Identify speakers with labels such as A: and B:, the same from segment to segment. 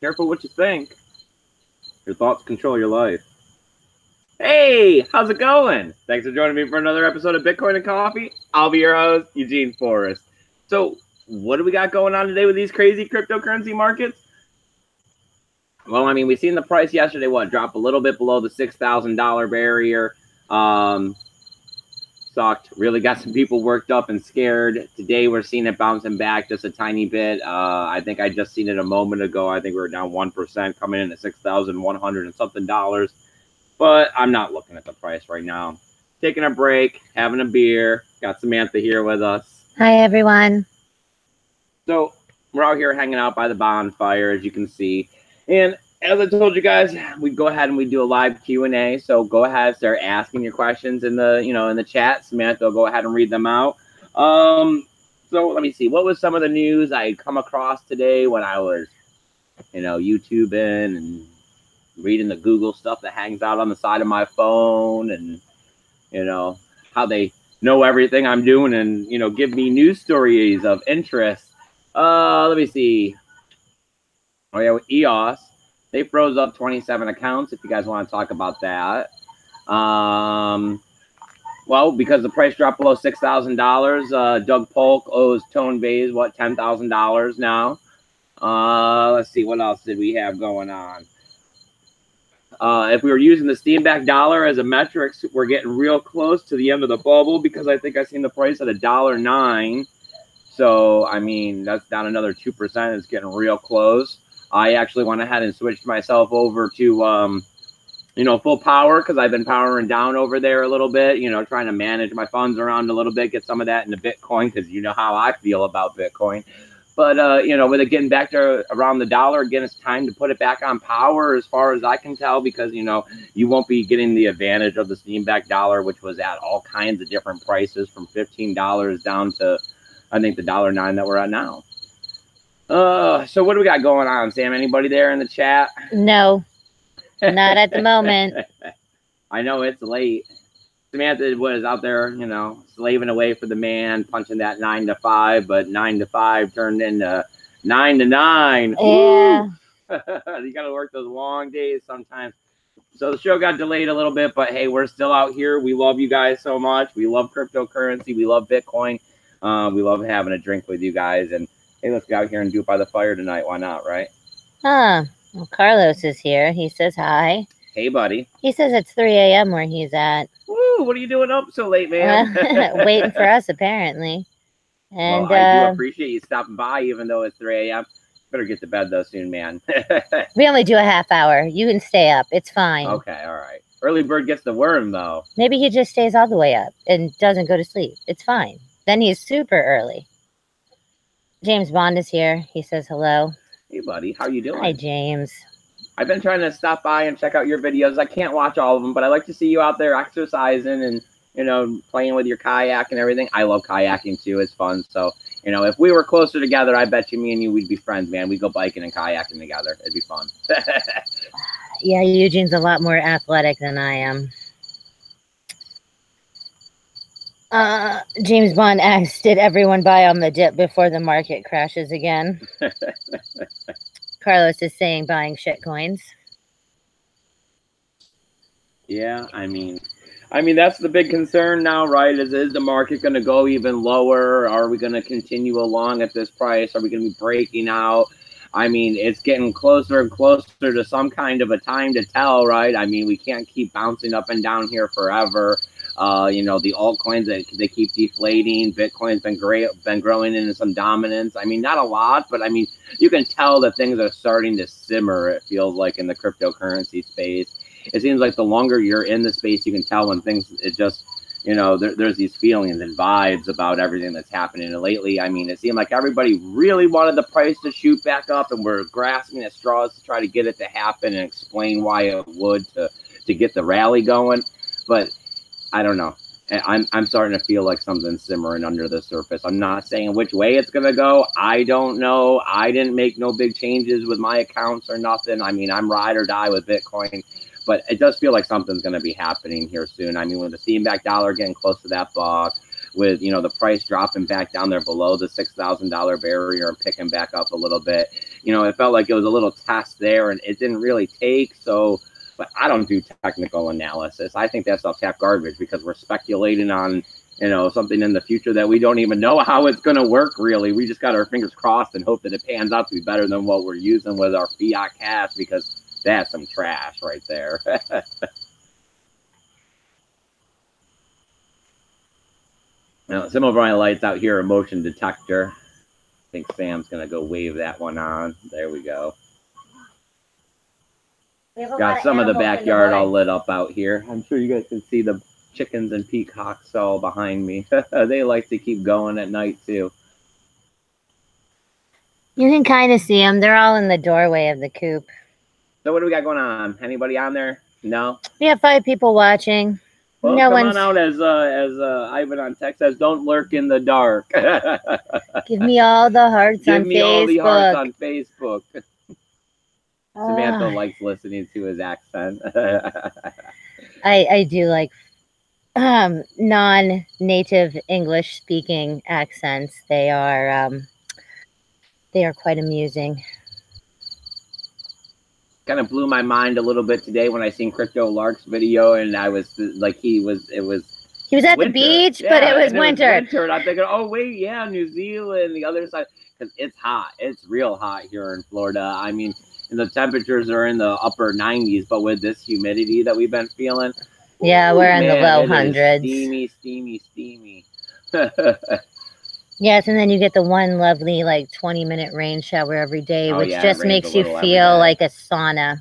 A: Careful what you think. Your thoughts control your life. Hey, how's it going? Thanks for joining me for another episode of Bitcoin and Coffee. I'll be your host, Eugene Forrest. So, what do we got going on today with these crazy cryptocurrency markets? Well, I mean, we've seen the price yesterday, drop a little bit below the $6,000 barrier. Sucked. Really got some people worked up and scared. Today, we're seeing it bouncing back just a tiny bit. I think I just seen it a moment ago. I think we were down 1%, coming in at $6,100 and something dollars. But I'm not looking at the price right now. Taking a break, having a beer. Got Samantha here with us.
B: Hi, everyone.
A: So we're out here hanging out by the bonfire, as you can see. And as I told you guys, we go ahead and we do a live Q&A. So go ahead, start asking your questions in the in the chat. Samantha will go ahead and read them out. So let me see. What was some of the news I come across today when I was, YouTubing and reading the Google stuff that hangs out on the side of my phone, and how they know everything I'm doing and give me news stories of interest. Let me see. Oh yeah, with EOS, they froze up 27 accounts. If you guys want to talk about that, well, because the price dropped below $6,000, Doug Polk owes Tone Bays $10,000 now. Let's see, what else did we have going on? If we were using the Steamback dollar as a metric, we're getting real close to the end of the bubble, because I think I seen the price at $1.09. So, I mean, that's down another 2%. It's getting real close. I actually went ahead and switched myself over to, full power, because I've been powering down over there a little bit, trying to manage my funds around a little bit, get some of that into Bitcoin, because you know how I feel about Bitcoin. But, with it getting back to around the dollar, again, it's time to put it back on power, as far as I can tell, because, you won't be getting the advantage of the Steamback dollar, which was at all kinds of different prices, from $15 down to, I think, the $1.09 that we're at now. So what do we got going on, Sam? Anybody there in the chat?
B: No, not at the moment.
A: I know it's late. Samantha was out there, slaving away for the man, punching that 9 to 5, but 9 to 5 turned into 9 to 9.
B: Yeah.
A: You got to work those long days sometimes. So the show got delayed a little bit, but hey, we're still out here. We love you guys so much. We love cryptocurrency. We love Bitcoin. We love having a drink with you guys. And hey, let's get out here and do it by the fire tonight. Why not, right?
B: Well, Carlos is here. He says hi.
A: Hey, buddy.
B: He says it's 3 a.m. where he's at.
A: Woo, what are you doing up so late, man?
B: Waiting for us, apparently. And
A: well, I do appreciate you stopping by, even though it's 3 a.m. Better get to bed, though, soon, man.
B: We only do a half hour. You can stay up. It's fine.
A: Okay, all right. Early bird gets the worm, though.
B: Maybe he just stays all the way up and doesn't go to sleep. It's fine. Then he's super early. James Bond is here. He says hello.
A: Hey, buddy. How you doing?
B: Hi, James.
A: I've been trying to stop by and check out your videos. I can't watch all of them, but I like to see you out there exercising and, playing with your kayak and everything. I love kayaking, too. It's fun. So, if we were closer together, I bet you me and you, we'd be friends, man. We'd go biking and kayaking together. It'd be fun.
B: Yeah, Eugene's a lot more athletic than I am. James Bond asks, did everyone buy on the dip before the market crashes again? Carlos is saying buying shit coins.
A: Yeah, I mean, that's the big concern now, right? Is the market going to go even lower? Are we going to continue along at this price? Are we going to be breaking out? I mean, it's getting closer and closer to some kind of a time to tell, right? I mean, we can't keep bouncing up and down here forever. The altcoins, they keep deflating. Bitcoin's been growing into some dominance. I mean, not a lot, but I mean, you can tell that things are starting to simmer, it feels like, in the cryptocurrency space. It seems like the longer you're in the space, you can tell when things, it just, there's these feelings and vibes about everything that's happening. And lately, I mean, it seemed like everybody really wanted the price to shoot back up, and we're grasping at straws to try to get it to happen and explain why it would to get the rally going. But I don't know. I'm starting to feel like something's simmering under the surface. I'm not saying which way it's going to go. I don't know. I didn't make no big changes with my accounts or nothing. I mean, I'm ride or die with Bitcoin. But it does feel like something's going to be happening here soon. I mean, with the Steamback dollar getting close to that buck, with, the price dropping back down there below the $6,000 barrier and picking back up a little bit, it felt like it was a little test there, and it didn't really take. So, but I don't do technical analysis. I think that's all tap garbage because we're speculating on, something in the future that we don't even know how it's going to work. Really, we just got our fingers crossed and hope that it pans out to be better than what we're using with our fiat cash, because that's some trash right there. Now, some of my lights out here are motion detector. I think Sam's going to go wave that one on. There we go. Got some of the backyard all lit up out here. I'm sure you guys can see the chickens and peacocks all behind me. They like to keep going at night too.
B: You can kind of see them. They're all in the doorway of the coop.
A: So what do we got going on? Anybody on there? No?
B: We have 5 people watching.
A: Well, no come on out, as Ivan on text says, don't lurk in the dark.
B: Give me all the hearts on Facebook.
A: Give me all the hearts on Facebook. Samantha likes listening to his accent.
B: I do like non-native English speaking accents. They are quite amusing.
A: Kind of blew my mind a little bit today when I seen Crypto Lark's video, and I was like, he was at
B: winter. The beach,
A: yeah,
B: but it was winter.
A: And I'm thinking, oh wait, yeah, New Zealand, the other side, because it's hot. It's real hot here in Florida. I mean, and the temperatures are in the upper 90s, but with this humidity that we've been feeling,
B: yeah, we're in the low hundreds.
A: Steamy, steamy, steamy.
B: Yes, and then you get the one lovely 20-minute rain shower every day, which just makes you feel like a sauna.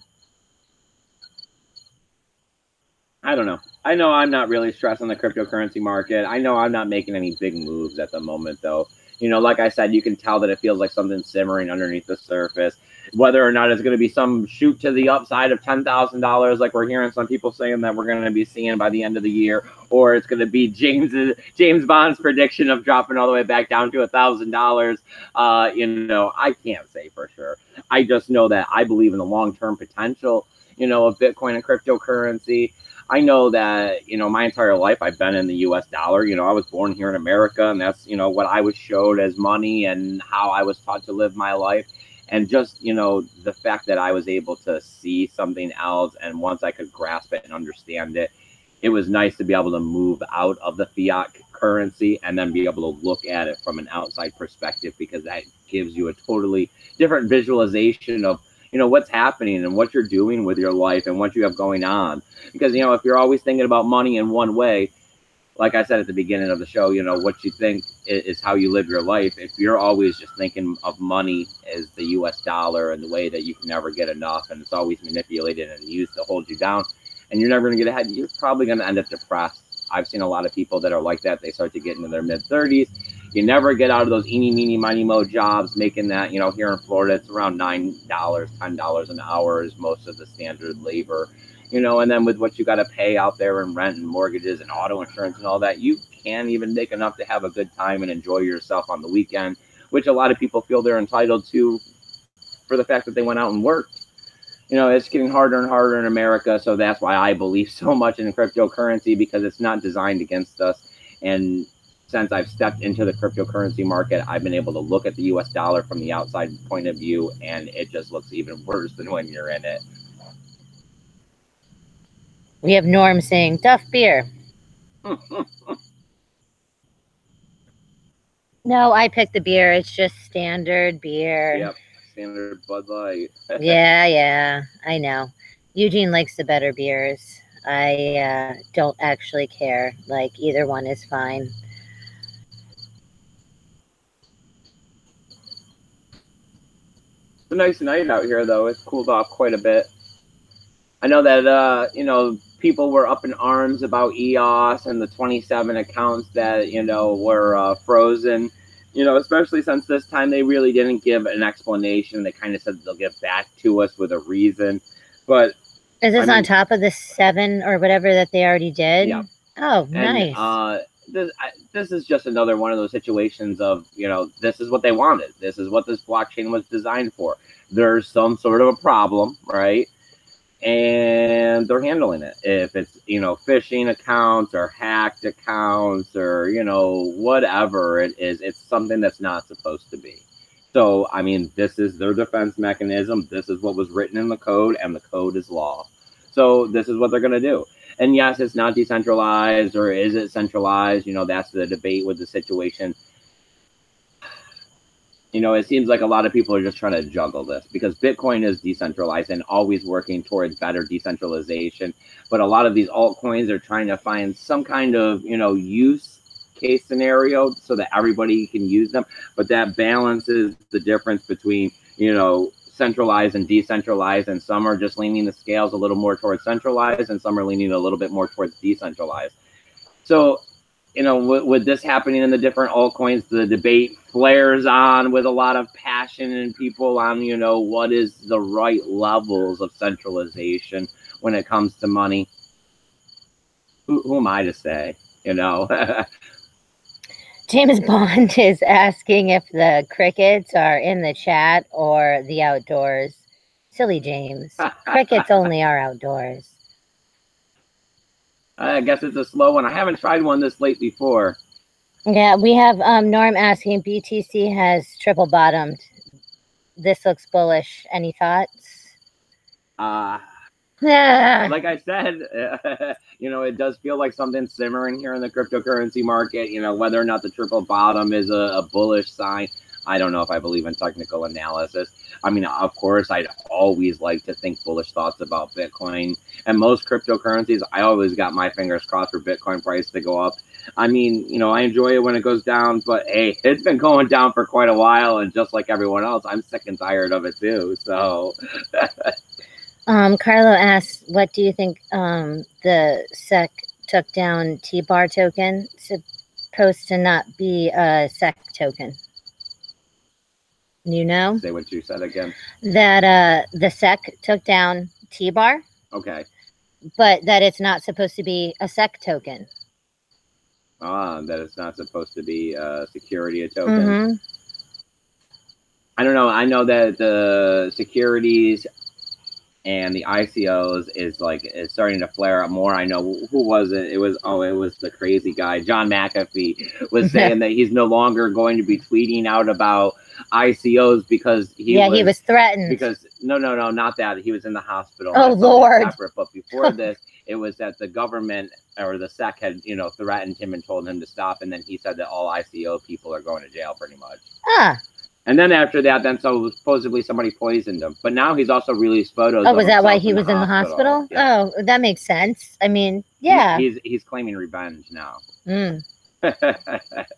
A: I don't know. I know I'm not really stressing the cryptocurrency market. I know I'm not making any big moves at the moment, though. Like I said, you can tell that it feels like something's simmering underneath the surface. Whether or not it's going to be some shoot to the upside of $10,000, like we're hearing some people saying that we're going to be seeing by the end of the year, or it's going to be James Bond's prediction of dropping all the way back down to $1,000. I can't say for sure. I just know that I believe in the long-term potential, of Bitcoin and cryptocurrency. I know that, my entire life I've been in the US dollar. I was born here in America, and that's, what I was showed as money and how I was taught to live my life. And just, the fact that I was able to see something else, and once I could grasp it and understand it, it was nice to be able to move out of the fiat currency and then be able to look at it from an outside perspective, because that gives you a totally different visualization of, what's happening and what you're doing with your life and what you have going on. Because, if you're always thinking about money in one way, like I said at the beginning of the show, what you think is how you live your life. If you're always just thinking of money as the US dollar and the way that you can never get enough, and it's always manipulated and used to hold you down, and you're never going to get ahead, you're probably going to end up depressed. I've seen a lot of people that are like that. They start to get into their mid-30s. You never get out of those eeny, meeny, miny, mo jobs, making that, here in Florida, it's around $9, $10 an hour is most of the standard labor. And then with what you got to pay out there in rent and mortgages and auto insurance and all that, you can't even make enough to have a good time and enjoy yourself on the weekend, which a lot of people feel they're entitled to for the fact that they went out and worked. It's getting harder and harder in America, so that's why I believe so much in cryptocurrency, because it's not designed against us. And since I've stepped into the cryptocurrency market, I've been able to look at the US dollar from the outside point of view, and it just looks even worse than when you're in it.
B: We have Norm saying, Duff beer. No, I picked the beer. It's just standard beer.
A: Yep, standard Bud Light.
B: Yeah, I know. Eugene likes the better beers. I don't actually care. Either one is fine.
A: It's a nice night out here, though. It's cooled off quite a bit. I know that, people were up in arms about EOS and the 27 accounts that, were frozen, especially since this time they really didn't give an explanation. They kind of said they'll get back to us with a reason. But
B: is this on top of the 7 or whatever that they already did?
A: Yeah.
B: Oh, nice.
A: And, this is just another one of those situations of, this is what they wanted. This is what this blockchain was designed for. There's some sort of a problem, right? And they're handling it. If it's, phishing accounts or hacked accounts or, whatever it is, it's something that's not supposed to be. So, I mean, this is their defense mechanism. This is what was written in the code, and the code is law. So, this is what they're going to do. And yes, it's not decentralized, or is it centralized? That's the debate with the situation. It seems like a lot of people are just trying to juggle this because Bitcoin is decentralized and always working towards better decentralization. But a lot of these altcoins are trying to find some kind of, use case scenario so that everybody can use them. But that balances the difference between, centralized and decentralized. And some are just leaning the scales a little more towards centralized, and some are leaning a little bit more towards decentralized. So, with this happening in the different altcoins, the debate flares on with a lot of passion and people on, what is the right levels of centralization when it comes to money. Who am I to say,
B: James Bond is asking if the crickets are in the chat or the outdoors. Silly James. Crickets only are outdoors.
A: I guess it's a slow one. I haven't tried one this late before.
B: Yeah, we have Norm asking, BTC has triple bottomed. This looks bullish. Any thoughts?
A: Like I said, it does feel like something's simmering here in the cryptocurrency market. Whether or not the triple bottom is a bullish sign, I don't know if I believe in technical analysis. I mean, of course, I'd always like to think bullish thoughts about Bitcoin and most cryptocurrencies. I always got my fingers crossed for Bitcoin price to go up. I mean, I enjoy it when it goes down, but hey, it's been going down for quite a while. And just like everyone else, I'm sick and tired of it too. So
B: Carlo asks, what do you think the SEC took down T-bar token? Supposed to not be a SEC token.
A: Say what you said again.
B: That the SEC took down T-bar.
A: Okay.
B: But that it's not supposed to be a SEC token.
A: That it's not supposed to be a security token.
B: Mm-hmm.
A: I don't know. I know that the securities and the ICOs is starting to flare up more. I know, who was it? It was the crazy guy, John McAfee, was saying that he's no longer going to be tweeting out about ICOs because he was threatened. Because no, not that. He was in the hospital.
B: Oh, Lord.
A: Separate. But before this, it was that the government or the SEC had, threatened him and told him to stop. And then he said that all ICO people are going to jail pretty much. And then after that, supposedly somebody poisoned him. But now he's also released photos.
B: Oh, was that why he was in the hospital? Yeah. Oh, that makes sense. I mean, yeah.
A: He's claiming revenge now.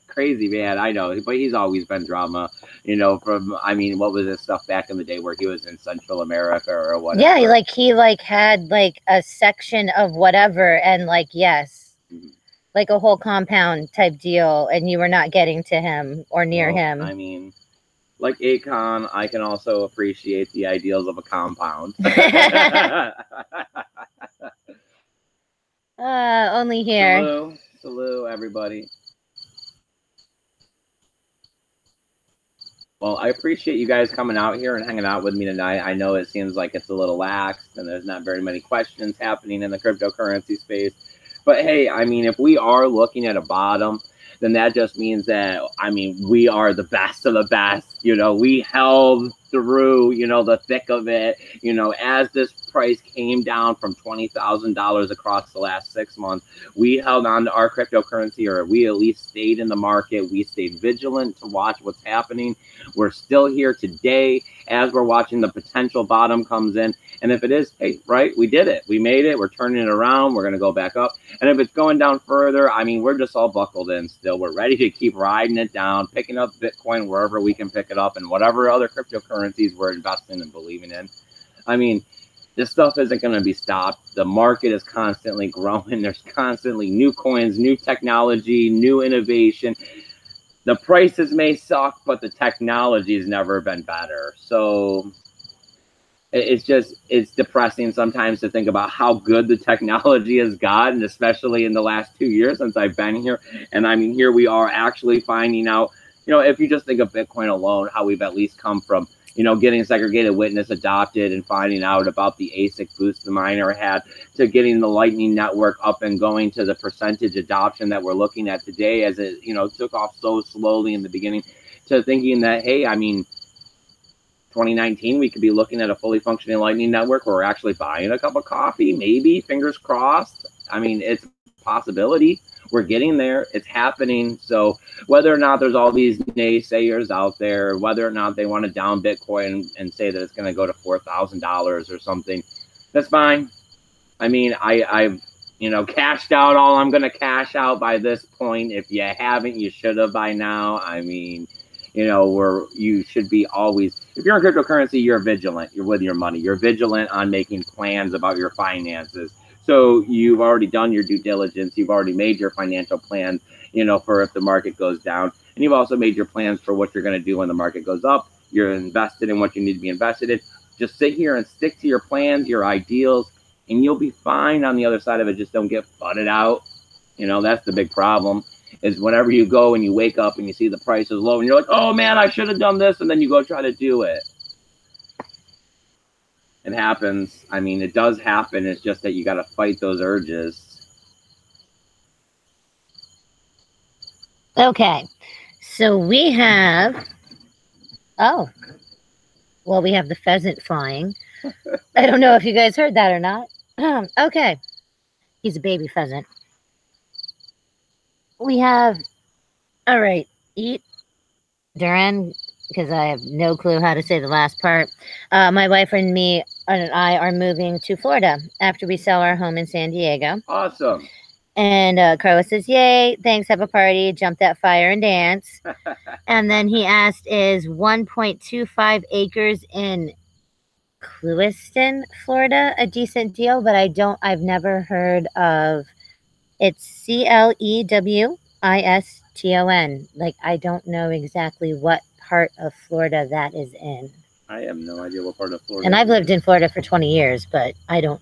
A: Crazy man, I know. But he's always been drama, what was his stuff back in the day where he was in Central America or whatever.
B: Yeah, he had a section of whatever and yes. Mm-hmm. Like a whole compound type deal, and you were not getting to him or near him.
A: I mean, like Akon, I can also appreciate the ideals of a compound.
B: Only here.
A: Salute, everybody. Well, I appreciate you guys coming out here and hanging out with me tonight. I know it seems like it's a little lax and there's not very many questions happening in the cryptocurrency space. But hey, I mean, if we are looking at a bottom, then that just means that, we are the best of the best. We held through, the thick of it, as this price came down from $20,000 across the last 6 months, we held on to our cryptocurrency, or we at least stayed in the market. We stayed vigilant to watch what's happening. We're still here today as we're watching the potential bottom comes in. And if it is, hey, right, we did it. We made it. We're turning it around. We're going to go back up. And if it's going down further, we're just all buckled in still. We're ready to keep riding it down, picking up Bitcoin wherever we can pick it up, and whatever other cryptocurrencies we're investing and believing in. This stuff isn't going to be stopped. The market is constantly growing. There's constantly new coins, new technology, new innovation. The prices may suck, but the technology has never been better. So it's depressing sometimes to think about how good the technology has gotten, especially in the last 2 years since I've been here. And here we are actually finding out, if you just think of Bitcoin alone, how we've at least come from, getting segregated witness adopted and finding out about the ASIC boost the miner had, to getting the Lightning Network up and going, to the percentage adoption that we're looking at today as it, took off so slowly in the beginning, to thinking that, hey, 2019, we could be looking at a fully functioning Lightning Network where we're actually buying a cup of coffee, maybe, fingers crossed. I mean, it's a possibility. We're getting there. It's happening. So whether or not there's all these naysayers out there, whether or not they want to down Bitcoin and say that it's going to go to $4,000 or something, that's fine. I mean, I've cashed out all I'm going to cash out by this point. If you haven't, you should have by now. I mean, you should be always, if you're in cryptocurrency, you're vigilant. You're with your money. You're vigilant on making plans about your finances. So you've already done your due diligence. You've already made your financial plan, for if the market goes down. And you've also made your plans for what you're going to do when the market goes up. You're invested in what you need to be invested in. Just sit here and stick to your plans, your ideals, and you'll be fine on the other side of it. Just don't get flooded out. That's the big problem, is whenever you go and you wake up and you see the price is low and you're like, oh man, I should have done this. And then you go try to do it. It happens. I mean, it does happen. It's just that you got to fight those urges.
B: Okay. So we have, we have the pheasant flying. I don't know if you guys heard that or not. Okay. He's a baby pheasant. We have, all right, eat Duran, because I have no clue how to say the last part. My wife and me and I are moving to Florida after we sell our home in San Diego.
A: Awesome.
B: And Carlos says, yay, thanks, have a party, jump that fire and dance. And then he asked, is 1.25 acres in Clewiston, Florida a decent deal? But I've never heard of, it's Clewiston. Like, I don't know exactly what part of Florida that is in.
A: I have no idea what part of Florida.
B: And I've lived in Florida for 20 years, but I don't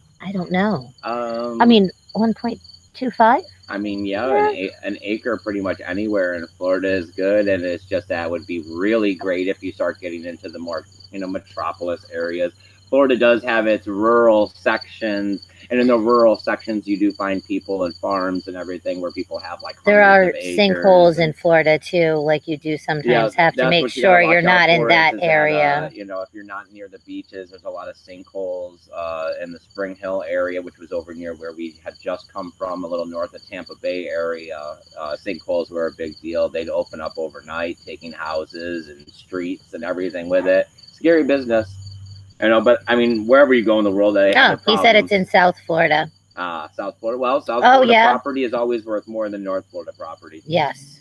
B: know. I mean, 1.25?
A: I mean, yeah. An acre pretty much anywhere in Florida is good, and it's just that would be really great if you start getting into the more, metropolis areas. Florida does have its rural sections, and in the rural sections, you do find people and farms and everything where people have like
B: there are sinkholes in Florida too. Like you do sometimes have to make sure you're not in that area.
A: If you're not near the beaches, there's a lot of sinkholes in the Spring Hill area, which was over near where we had just come from, a little north of Tampa Bay area. Sinkholes were a big deal. They'd open up overnight, taking houses and streets and everything with it. Scary business. But I mean, wherever you go in the world, they have
B: he said it's in South Florida.
A: South Florida. Well, South Florida property is always worth more than North Florida property.
B: Yes.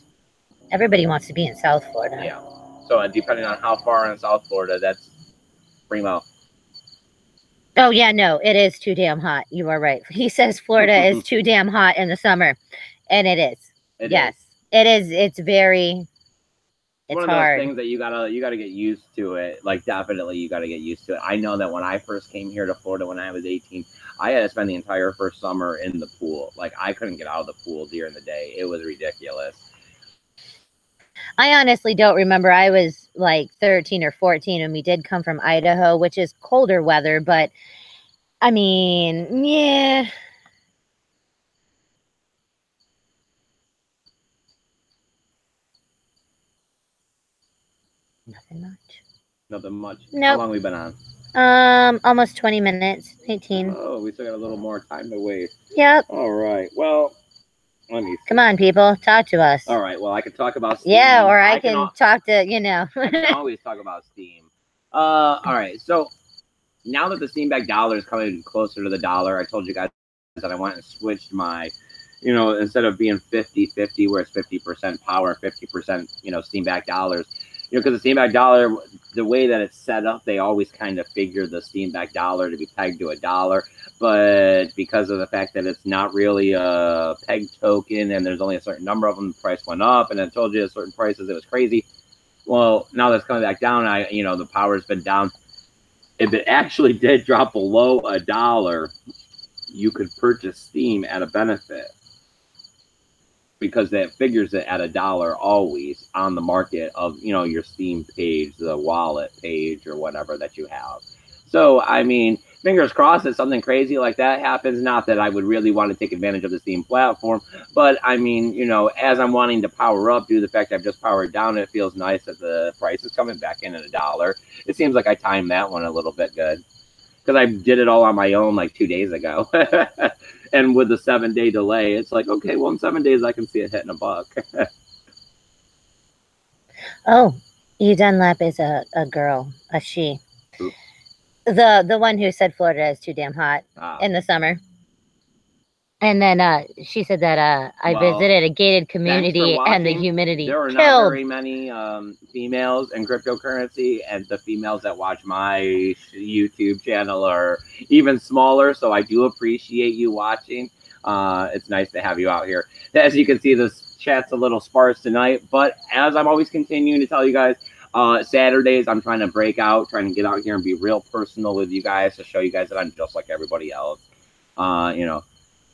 B: Everybody wants to be in South Florida.
A: Yeah. So depending on how far in South Florida, that's primo.
B: Oh, yeah, no, it is too damn hot. You are right. He says Florida is too damn hot in the summer. And it is. It is. It's very... It's
A: one of those
B: hard.
A: Things that you gotta get used to it. Like, definitely you gotta get used to it. I know that when I first came here to Florida when I was 18, I had to spend the entire first summer in the pool. Like, I couldn't get out of the pool during the day. It was ridiculous.
B: I honestly don't remember. I was like 13 or 14 and we did come from Idaho, which is colder weather, but I mean, yeah.
A: Nothing much.
B: Nope.
A: How long have we been on?
B: Almost 20 minutes. 18.
A: Oh, we still got a little more time to waste.
B: Yep.
A: All right. Well, let me see.
B: Come on, people. Talk to us.
A: All right. Well, I could talk about Steam.
B: Yeah, or I can talk to,
A: I can always talk about Steam. All right. So now that the Steam back dollar is coming closer to the dollar, I told you guys that I went and switched my, instead of being 50-50, where it's 50% power, 50%, Steam back dollars. Because the Steam back dollar, the way that it's set up, they always kind of figure the Steam back dollar to be pegged to $1. But because of the fact that it's not really a pegged token and there's only a certain number of them, the price went up. And I told you at certain prices, it was crazy. Well, now that's coming back down, the power's been down. If it actually did drop below $1, you could purchase Steam at a benefit. Because that figures it at $1 always on the market of, your Steam page, the wallet page or whatever that you have. So, I mean, fingers crossed that something crazy like that happens. Not that I would really want to take advantage of the Steam platform, but I mean, as I'm wanting to power up due to the fact I've just powered down, it feels nice that the price is coming back in at $1. It seems like I timed that one a little bit good because I did it all on my own like 2 days ago. And with the 7-day delay, it's like, okay, well, in 7 days, I can see it hitting $1.
B: Oh, Dunlap is a girl, a she.
A: Ooh.
B: The one who said Florida is too damn hot in the summer. And then she said that I visited a gated community and the humidity
A: there are
B: killed.
A: not very many females in cryptocurrency, and the females that watch my YouTube channel are even smaller, so I do appreciate you watching. It's nice to have you out here. As you can see, this chat's a little sparse tonight, but as I'm always continuing to tell you guys, Saturdays I'm trying to break out, trying to get out here and be real personal with you guys to show you guys that I'm just like everybody else.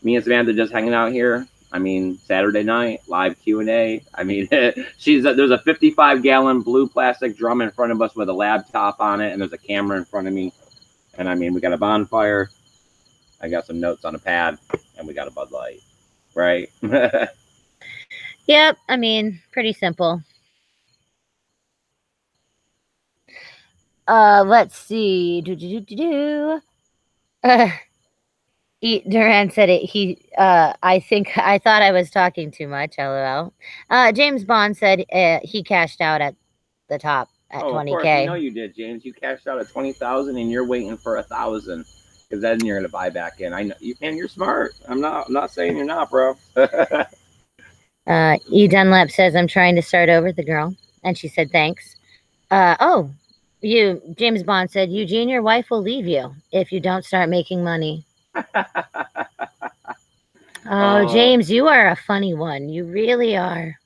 A: Me and Samantha just hanging out here. I mean, Saturday night, live Q&A. I mean, there's a 55-gallon blue plastic drum in front of us with a laptop on it, and there's a camera in front of me. And I mean, we got a bonfire. I got some notes on a pad, and we got a Bud Light, right?
B: Yep, I mean, pretty simple. Let's see. Duran said it. I thought I was talking too much. LOL. James Bond said he cashed out at the top at 20K. Of course,
A: I know you did, James. You cashed out at 20,000, and you're waiting for 1,000 because then you're gonna buy back in. I know you can. You're smart. I'm not saying you're not, bro.
B: E. Dunlap says I'm trying to start over the girl, and she said thanks. James Bond said Eugene, your wife will leave you if you don't start making money. Oh, James, you are a funny one. You really are.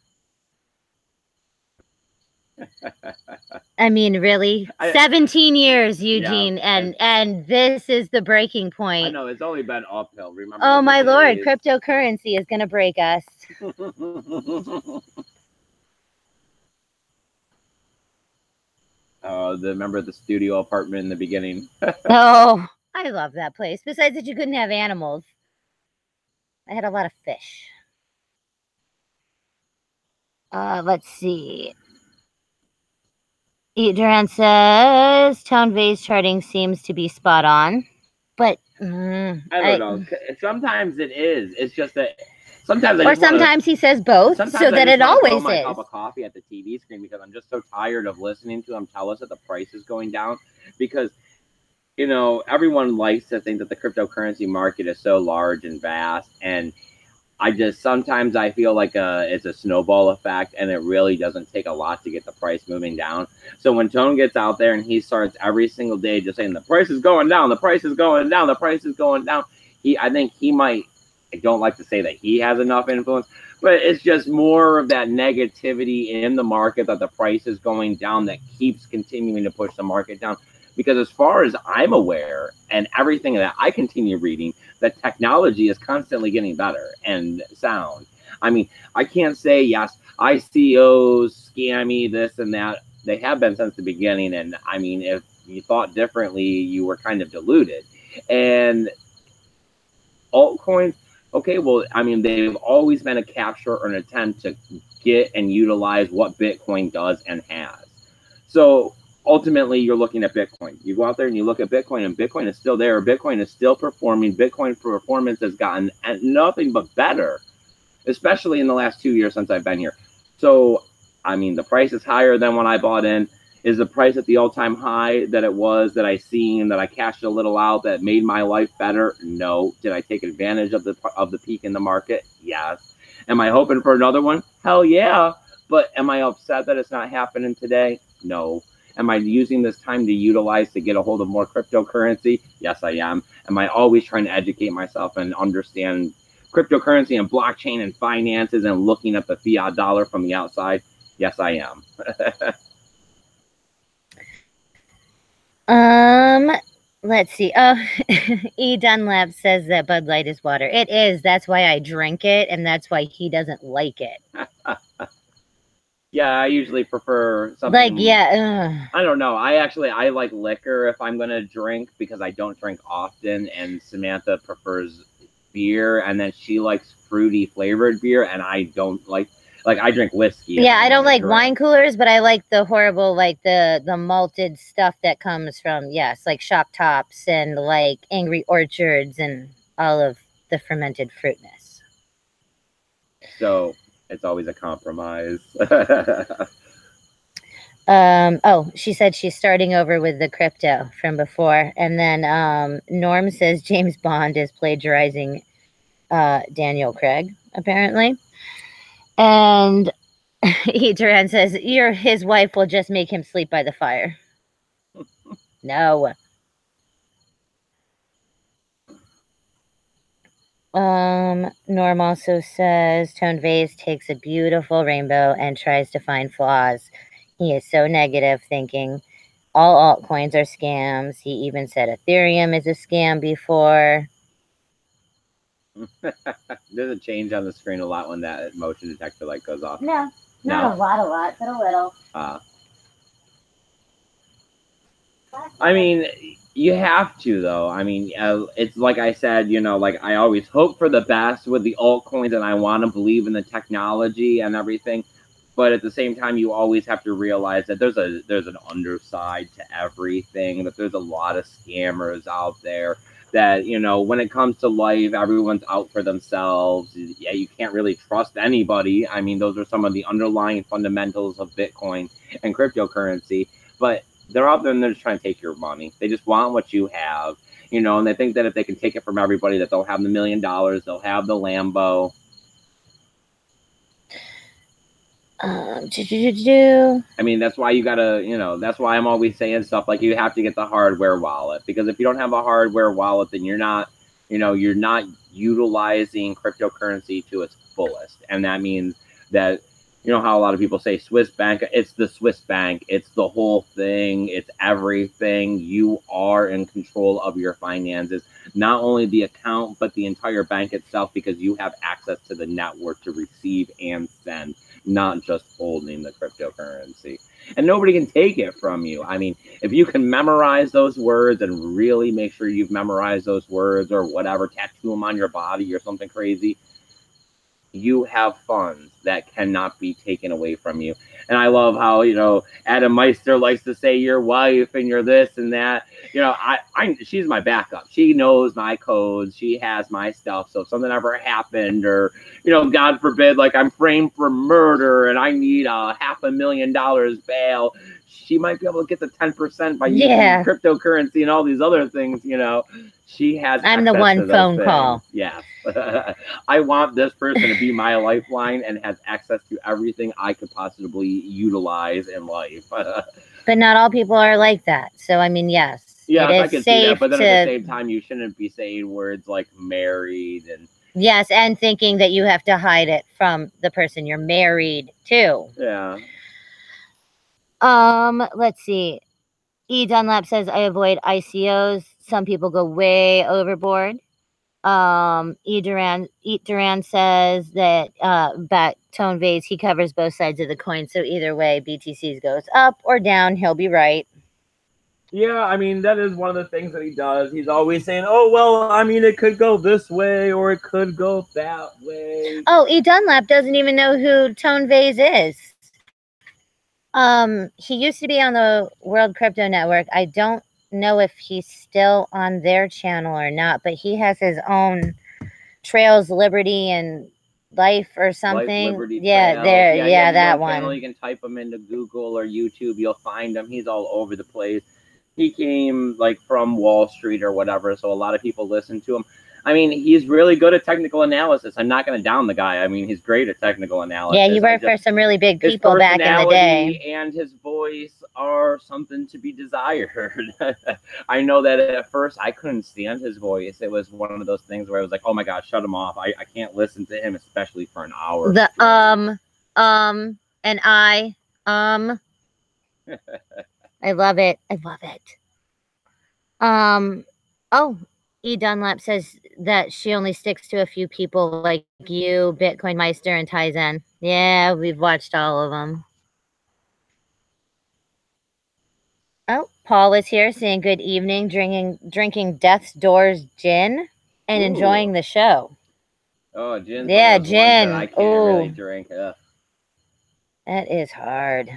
B: I mean, really? 17 years, Eugene, yeah, and this is the breaking point.
A: I know, it's only been uphill, remember?
B: Oh, my Lord, cryptocurrency is going to break us.
A: Remember the studio apartment in the beginning?
B: Oh, I love that place. Besides that, you couldn't have animals. I had a lot of fish. Let's see. Duran says Tone Vase charting seems to be spot on, but
A: I don't know. Sometimes it is. It's just that sometimes
B: he says both, so that it always is.
A: My cup of coffee at the TV screen because I'm just so tired of listening to them tell us that the price is going down because everyone likes to think that the cryptocurrency market is so large and vast, and sometimes I feel like it's a snowball effect, and it really doesn't take a lot to get the price moving down. So when Tone gets out there and he starts every single day just saying the price is going down, the price is going down, the price is going down, I think he might. I don't like to say that he has enough influence, but it's just more of that negativity in the market that the price is going down that keeps continuing to push the market down. Because as far as I'm aware, and everything that I continue reading, the technology is constantly getting better and sound. I mean, I can't say, yes, ICOs, scammy, this and that. They have been since the beginning. And I mean, if you thought differently, you were kind of deluded. And altcoins, okay, well, I mean, they've always been a capture or an attempt to get and utilize what Bitcoin does and has. So ultimately, you're looking at Bitcoin. You go out there and you look at Bitcoin, and Bitcoin is still there. Bitcoin is still performing. Bitcoin performance has gotten nothing but better, especially in the last 2 years since I've been here. So, I mean, the price is higher than when I bought in. Is the price at the all-time high that it was, that I seen, that I cashed a little out, that made my life better? No. Did I take advantage of the peak in the market? Yes. Am I hoping for another one? Hell yeah. But am I upset that it's not happening today? No. Am I using this time to utilize to get a hold of more cryptocurrency? Yes, I am. Am I always trying to educate myself and understand cryptocurrency and blockchain and finances and looking at the fiat dollar from the outside? Yes, I am.
B: Let's see. E. Dunlap says that Bud Light is water. It is. That's why I drink it, and that's why he doesn't like it.
A: Yeah, I usually prefer something.
B: Like, yeah.
A: I don't know. I like liquor if I'm gonna drink because I don't drink often, and Samantha prefers beer, and then she likes fruity flavored beer, and I don't like. Like I drink whiskey.
B: Yeah, I don't like wine coolers, but I like the horrible, like the malted stuff that comes from, yes, like Shop Tops and like Angry Orchards and all of the fermented fruitness.
A: So it's always a compromise.
B: Oh, she said she's starting over with the crypto from before. And then Norm says James Bond is plagiarizing Daniel Craig, apparently. And Duran says his wife will just make him sleep by the fire. No. Norm also says Tone Vase takes a beautiful rainbow and tries to find flaws. He is so negative, thinking all altcoins are scams. He even said Ethereum is a scam before.
A: There's a change on the screen a lot when that motion detector light goes off.
B: No, not a lot, but a little.
A: I mean, you have to though. I mean, it's like I said, like I always hope for the best with the altcoins, and I want to believe in the technology and everything. But at the same time, you always have to realize that there's an underside to everything. That there's a lot of scammers out there. That when it comes to life, everyone's out for themselves. Yeah, you can't really trust anybody. I mean, those are some of the underlying fundamentals of Bitcoin and cryptocurrency. But they're out there and they're just trying to take your money. They just want what you have, and they think that if they can take it from everybody, that they'll have the $1 million, they'll have the Lambo. I mean, that's why you gotta, that's why I'm always saying stuff like you have to get the hardware wallet, because if you don't have a hardware wallet, then you're not utilizing cryptocurrency to its fullest. And that means that, how a lot of people say Swiss bank, it's the Swiss bank, it's the whole thing, it's everything. You are in control of your finances, not only the account, but the entire bank itself, because you have access to the network to receive and send, not just holding the cryptocurrency. And nobody can take it from you. I mean, if you can memorize those words and really make sure you've memorized those words or whatever, tattoo them on your body or something crazy, you have funds that cannot be taken away from you. And I love how, Adam Meister likes to say your wife and you're this and that. She's my backup. She knows my codes. She has my stuff. So if something ever happened, or, God forbid, like I'm framed for murder and I need $500,000 bail, she might be able to get the 10% by using cryptocurrency and all these other things, She has.
B: I'm the one phone call.
A: Yes. I want this person to be my lifeline and has access to everything I could possibly utilize in life.
B: But not all people are like that. So, I mean, yes.
A: Yeah, I can see that. But then at the same time, you shouldn't be saying words like married and...
B: Yes, and thinking that you have to hide it from the person you're married to.
A: Yeah.
B: Let's see. E. Dunlap says, I avoid ICOs. Some people go way overboard. E. Duran says that back Tone Vase, he covers both sides of the coin. So either way, BTC goes up or down, he'll be right.
A: Yeah, I mean, that is one of the things that he does. He's always saying, oh, well, I mean, it could go this way or it could go that way.
B: Oh, E. Dunlap doesn't even know who Tone Vase is. He used to be on the World Crypto Network. I don't know if he's still on their channel or not, but he has his own Trails, Liberty, and Life or something.
A: Life, Liberty,
B: yeah,
A: Trails.
B: There, yeah, that one.
A: Channel. You can type him into Google or YouTube. You'll find him. He's all over the place. He came like from Wall Street or whatever, so a lot of people listen to him. I mean, he's really good at technical analysis. I'm not going to down the guy. I mean, he's great at technical analysis.
B: Yeah, he worked for some really big people back in the day.
A: And his voice are something to be desired. I know that at first I couldn't stand his voice. It was one of those things where I was like, oh my gosh, shut him off. I can't listen to him, especially for an hour.
B: The and I love it. I love it. Oh, E. Dunlap says that she only sticks to a few people like you, Bitcoin Meister, and Tizen. Yeah, we've watched all of them. Oh, Paul is here saying good evening, drinking Death's Doors gin and enjoying the show.
A: Oh, gin's
B: Yeah,
A: one of those ones that I
B: gin.
A: can't really
B: Oh,
A: drink.
B: that is hard.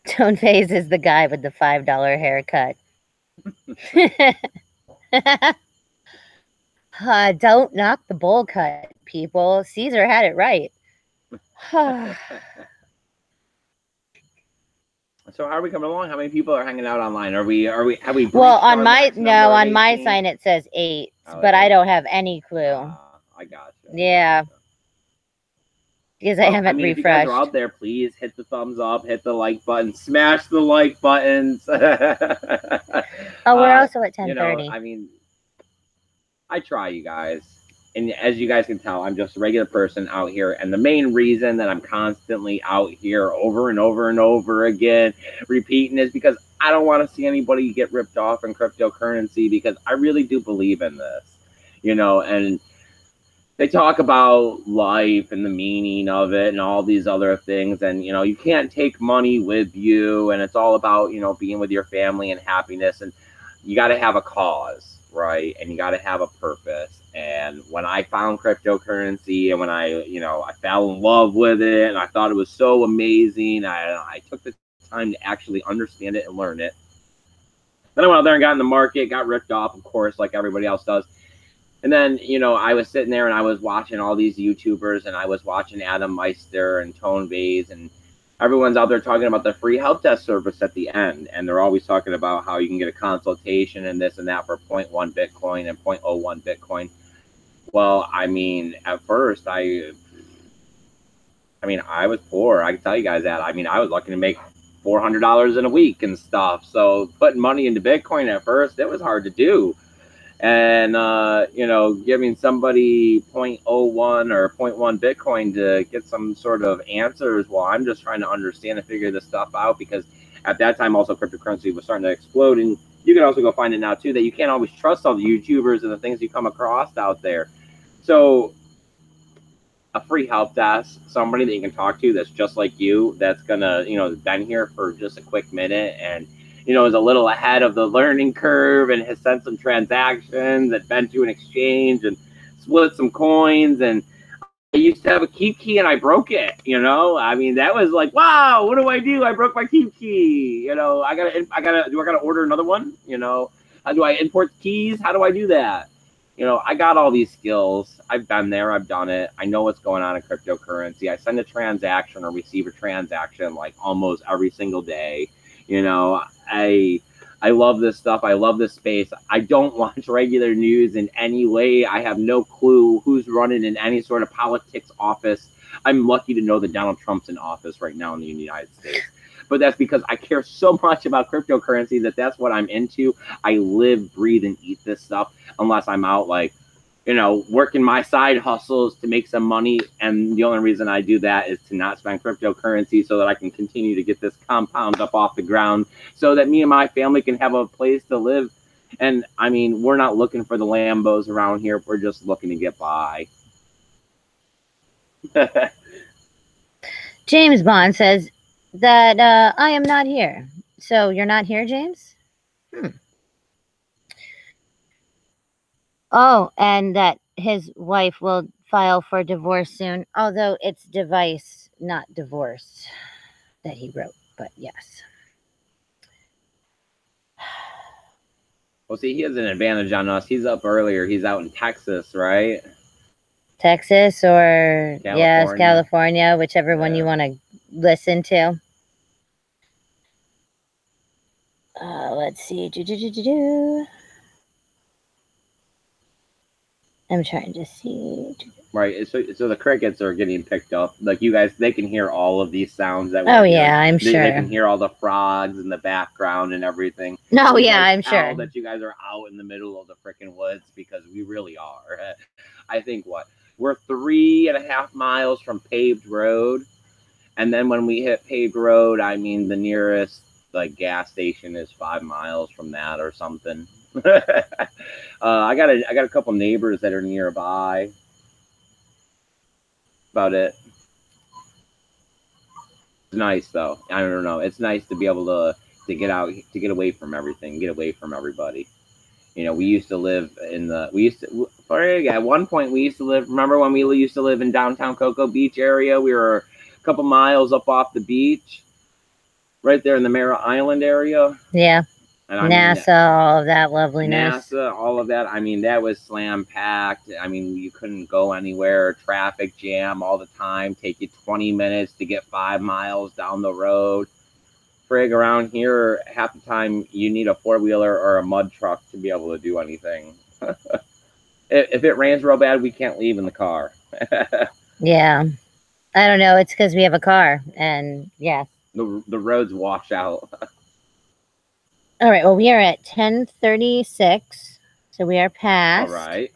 B: Tone Phase is the guy with the $5 haircut. Don't knock the bowl cut, people. Caesar had it right.
A: So how are we coming along? How many people are hanging out online? Have we breached
B: well,
A: our max number of
B: on my
A: 18?
B: sign it says 8,
A: Oh,
B: but I
A: 8.
B: don't have any clue.
A: I gotcha.
B: Yeah. Because I haven't
A: if you
B: refreshed.
A: guys are out there, please hit the thumbs up, hit the like button, smash the like buttons.
B: Oh, we're also at 10:30.
A: I try, you guys. And as you guys can tell, I'm just a regular person out here. And the main reason that I'm constantly out here over and over and over again repeating is because I don't want to see anybody get ripped off in cryptocurrency, because I really do believe in this, and they talk about life and the meaning of it and all these other things. And, you can't take money with you, and it's all about, being with your family and happiness. And you got to have a cause, right? And you got to have a purpose. And when I found cryptocurrency, and when I fell in love with it, and I thought it was so amazing, I took the time to actually understand it and learn it. Then I went out there and got in the market, got ripped off, of course, like everybody else does. And then, I was sitting there and I was watching all these YouTubers, and I was watching Adam Meister and Tone Vase, and everyone's out there talking about the free help desk service at the end. And they're always talking about how you can get a consultation and this and that for 0.1 Bitcoin and 0.01 Bitcoin. Well, at first, I was poor. I can tell you guys that. I was looking to make $400 in a week and stuff. So putting money into Bitcoin at first, it was hard to do. And, giving somebody 0.01 or 0.1 Bitcoin to get some sort of answers, well, I'm just trying to understand and figure this stuff out, because at that time also cryptocurrency was starting to explode. And you can also go find it now too, that you can't always trust all the YouTubers and the things you come across out there. So a free help desk, somebody that you can talk to that's just like you, that's gonna, been here for just a quick minute, and is a little ahead of the learning curve, and has sent some transactions, and been to an exchange and split some coins. And I used to have a keep key and I broke it, that was like, wow, what do I do? I broke my keep key. Do I gotta order another one? How do I import keys? How do I do that? I got all these skills. I've been there. I've done it. I know what's going on in cryptocurrency. I send a transaction or receive a transaction like almost every single day. I love this stuff. I love this space. I don't watch regular news in any way. I have no clue who's running in any sort of politics office. I'm lucky to know that Donald Trump's in office right now in the United States. But that's because I care so much about cryptocurrency that's what I'm into. I live, breathe, and eat this stuff, unless I'm out working my side hustles to make some money. And the only reason I do that is to not spend cryptocurrency, so that I can continue to get this compound up off the ground, so that me and my family can have a place to live. And we're not looking for the Lambos around here. We're just looking to get by.
B: James Bond says that I am not here. So you're not here, James? Oh, and that his wife will file for divorce soon, although it's device, not divorce, that he wrote. But yes.
A: Well, see, he has an advantage on us. He's up earlier. He's out in Texas, right?
B: Texas or,
A: California.
B: yes, California, whichever one you want to listen to. Let's see. I'm trying to see.
A: Right, so the crickets are getting picked up. Like, you guys, they can hear all of these sounds that
B: we're hearing. I'm sure.
A: They can hear all the frogs in the background and everything.
B: No, yeah, I'm sure.
A: That you guys are out in the middle of the freaking woods, because we really are. I think we're 3.5 miles from paved road, and then when we hit paved road, the nearest gas station is 5 miles from that or something. I got a couple neighbors that are nearby. About it. nice though. I don't know. It's nice to be able to get out, to get away from everything, get away from everybody. You know, we used to live in the, we used to, at one point we used to live, remember when we used to live in downtown Cocoa Beach area? We were a couple miles up off the beach, right there in the Mara Island area.
B: Yeah.
A: And
B: NASA, all of that loveliness.
A: NASA, all of that. I mean, that was slam packed. I mean, you couldn't go anywhere. Traffic jam all the time. Take you 20 minutes to get 5 miles down the road. Frig, around here, half the time you need a 4-wheeler or a mud truck to be able to do anything. If it rains real bad, we can't leave in the car.
B: Yeah. I don't know. It's because we have a car. And yes.
A: The roads wash out.
B: All right. Well, we are at 10:36. So we are past.
A: All right.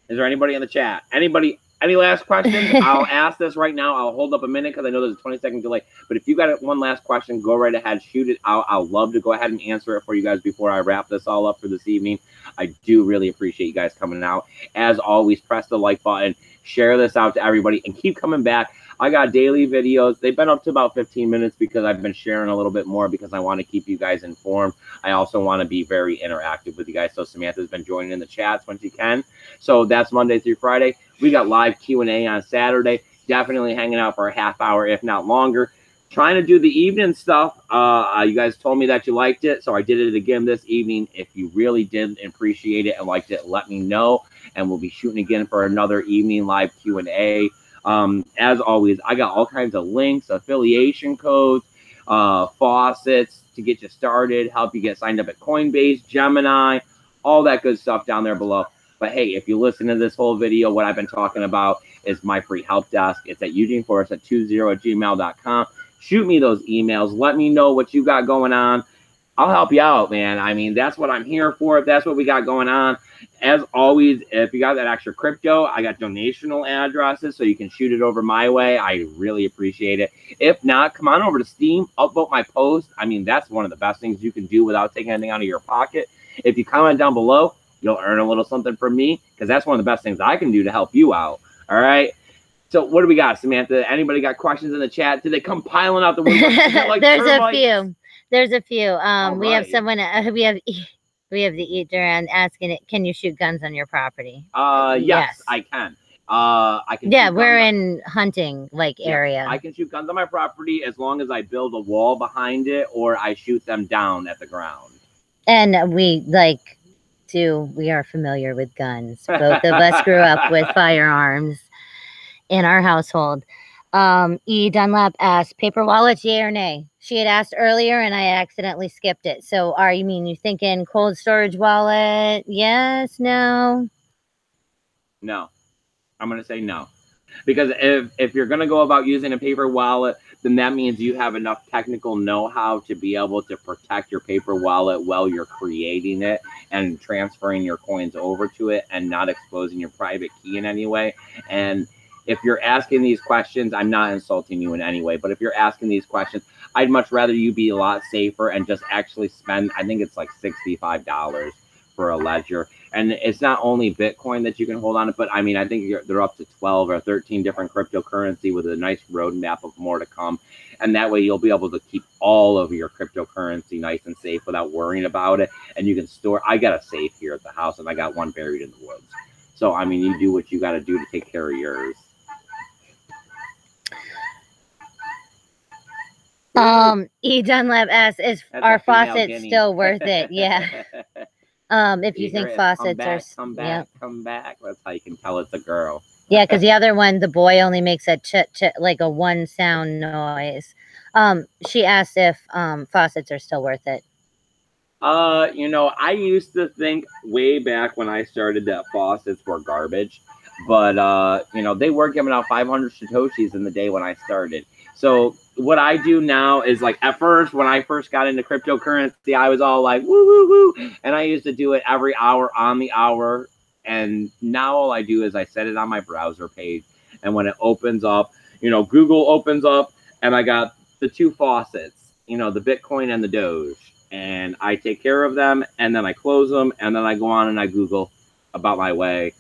A: Is there anybody in the chat? Anybody? Any last questions? I'll ask this right now. I'll hold up a minute because I know there's a 20-second delay. But if you got one last question, go right ahead. Shoot it out. I'll love to go ahead and answer it for you guys before I wrap this all up for this evening. I do really appreciate you guys coming out. As always, press the like button. Share this out to everybody. And keep coming back. I got daily videos. They've been up to about 15 minutes because I've been sharing a little bit more because I want to keep you guys informed. I also want to be very interactive with you guys. So Samantha's been joining in the chats when she can. So that's Monday through Friday. We got live Q&A on Saturday. Definitely hanging out for a half hour, if not longer. Trying to do the evening stuff. You guys told me that you liked it, so I did it again this evening. If you really did appreciate it and liked it, let me know. And we'll be shooting again for another evening live Q&A. As always, I got all kinds of links, affiliation codes, faucets to get you started, help you get signed up at Coinbase, Gemini, all that good stuff down there below. But hey, if you listen to this whole video, what I've been talking about is my free help desk. It's at eugeneforrest20@gmail.com. Shoot me those emails. Let me know what you got going on. I'll help you out, man. I mean, that's what I'm here for. If that's what we got going on. As always, if you got that extra crypto, I got donational addresses, so you can shoot it over my way. I really appreciate it. If not, come on over to Steam, upvote my post. I mean, that's one of the best things you can do without taking anything out of your pocket. If you comment down below, you'll earn a little something from me, because that's one of the best things I can do to help you out. All right? So what do we got, Samantha? Anybody got questions in the chat? Did they come piling out the window? Like
B: There's
A: termites?
B: a few. There's a few. We have
A: right.
B: someone. We have the Eat Duran asking it. Can you shoot guns on your property?
A: Yes, I can. I can.
B: Yeah, we're in hunting area.
A: I can shoot guns on my property as long as I build a wall behind it or I shoot them down at the ground.
B: And we we are familiar with guns. Both of us grew up with firearms in our household. E. Dunlap asked, paper wallets, yay or nay? She had asked earlier and I accidentally skipped it. So you thinking cold storage wallet? Yes, no?
A: No. I'm going to say no. Because if you're going to go about using a paper wallet, then that means you have enough technical know-how to be able to protect your paper wallet while you're creating it and transferring your coins over to it and not exposing your private key in any way. And if you're asking these questions, I'm not insulting you in any way, but if you're asking these questions, I'd much rather you be a lot safer and just actually spend, I think it's like $65 for a ledger. And it's not only Bitcoin that you can hold on to, but I mean, I think they're up to 12 or 13 different cryptocurrency with a nice roadmap of more to come. And that way you'll be able to keep all of your cryptocurrency nice and safe without worrying about it. And you can store, I got a safe here at the house and I got one buried in the woods. So, I mean, you do what you got to do to take care of yours.
B: E. Dunlap asks, is our faucet still worth it? Yeah. If you think faucets
A: come back. That's how you can tell it's a girl.
B: Yeah, because the other one, the boy only makes a like a one sound noise. She asked if faucets are still worth it.
A: I used to think way back when I started that faucets were garbage, but they were giving out 500 Satoshis in the day when I started. So what I do now is like at first, when I first got into cryptocurrency, I was all like, woo, woo, woo. And I used to do it every hour on the hour. And now all I do is I set it on my browser page. And when it opens up, Google opens up and I got the two faucets, the Bitcoin and the Doge. And I take care of them and then I close them and then I go on and I Google about my way.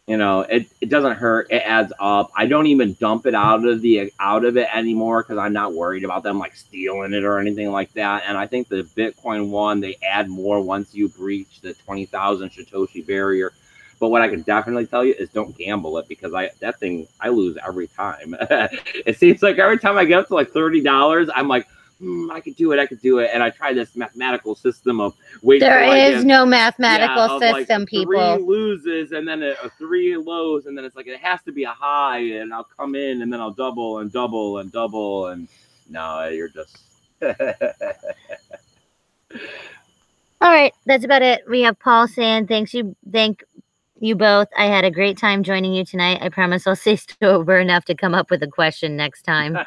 A: You know, it doesn't hurt. It adds up. I don't even dump it out of it anymore because I'm not worried about them like stealing it or anything like that. And I think the Bitcoin one, they add more once you breach the 20,000 Satoshi barrier. But what I can definitely tell you is don't gamble it, because I lose every time. It seems like every time I get up to like $30, I'm like, I could do it, and I try this mathematical system of wait.
B: There
A: till I
B: is
A: get,
B: no mathematical
A: like
B: system, people.
A: 3 loses and then a 3 lows, and then it's like it has to be a high, and I'll come in and then I'll double and double and double, and no, you're just.
B: All right, that's about it. We have Paul saying thank you both. I had a great time joining you tonight. I promise I'll stay sober enough to come up with a question next time.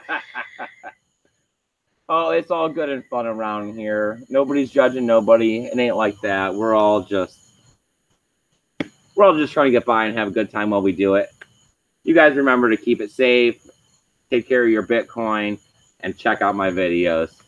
A: Oh, it's all good and fun around here. Nobody's judging nobody. It ain't like that. We're all just trying to get by and have a good time while we do it. You guys remember to keep it safe, take care of your Bitcoin, and check out my videos.